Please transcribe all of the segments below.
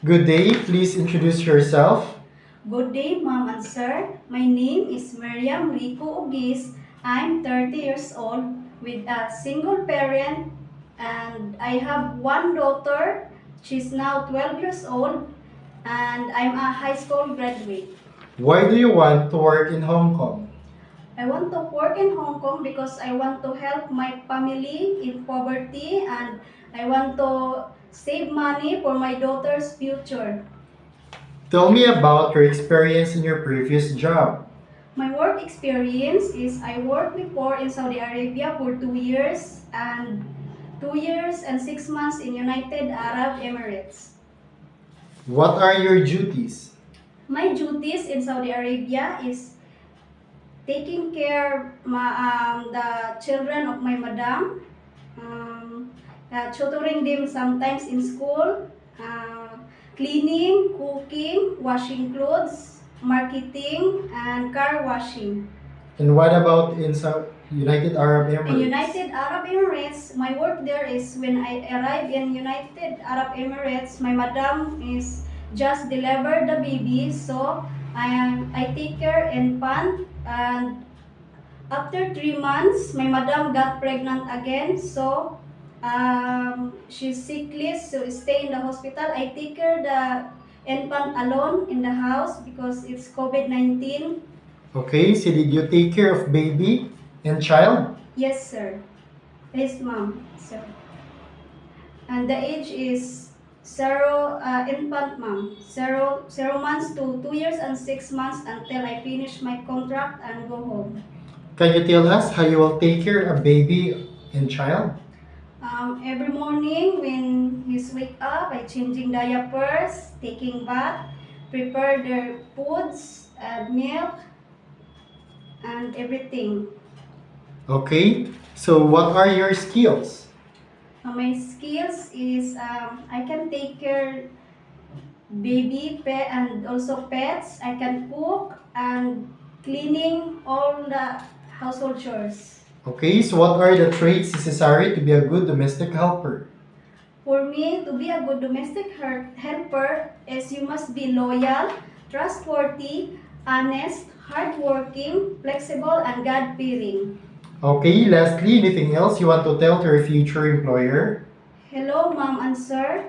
Good day, please introduce yourself. Good day, Ma'am and Sir. My name is Miriam Rico Ugis. I'm 30 years old with a single parent and I have one daughter. She's now 12 years old and I'm a high school graduate. Why do you want to work in Hong Kong? I want to work in Hong Kong because I want to help my family in poverty and I want to save money for my daughter's future. Tell me about your experience in your previous job. My work experience is I worked before in Saudi Arabia for 2 years and 2 years and 6 months in United Arab Emirates. What are your duties? My duties in Saudi Arabia is taking care the children of my madam, tutoring them sometimes in school, uh, cleaning, cooking, washing clothes, marketing, and car washing. And what about in United Arab In Emirates? United Arab Emirates, my work there is when I arrived in United Arab Emirates, my madam is just delivered the baby, so I take care and pant, and after 3 months, my madam got pregnant again, so she's sickly, so stay in the hospital. I take care the infant alone in the house because it's COVID-19. Okay, so did you take care of baby and child? Yes, sir. Yes, ma'am, sir. And the age is zero, infant ma'am, zero months to 2 years and 6 months until I finish my contract and go home. Can you tell us how you will take care of baby and child? Every morning when he's wake up, I changing diapers, taking bath, prepare their foods, milk, and everything. Okay, so what are your skills? My skills is I can take care baby, pet, and also pets. I can cook and cleaning all the household chores. Okay, so what are the traits necessary to be a good domestic helper? For me, to be a good domestic helper is you must be loyal, trustworthy, honest, hardworking, flexible, and God-fearing. Okay, lastly, anything else you want to tell to your future employer? Hello, ma'am and sir.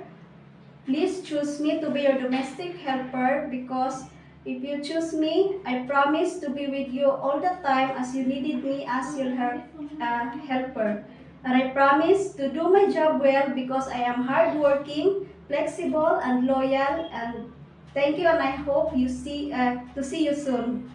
Please choose me to be your domestic helper because if you choose me, I promise to be with you all the time as you needed me as your helper. And I promise to do my job well because I am hardworking, flexible, and loyal. And thank you, and I hope you see to see you soon.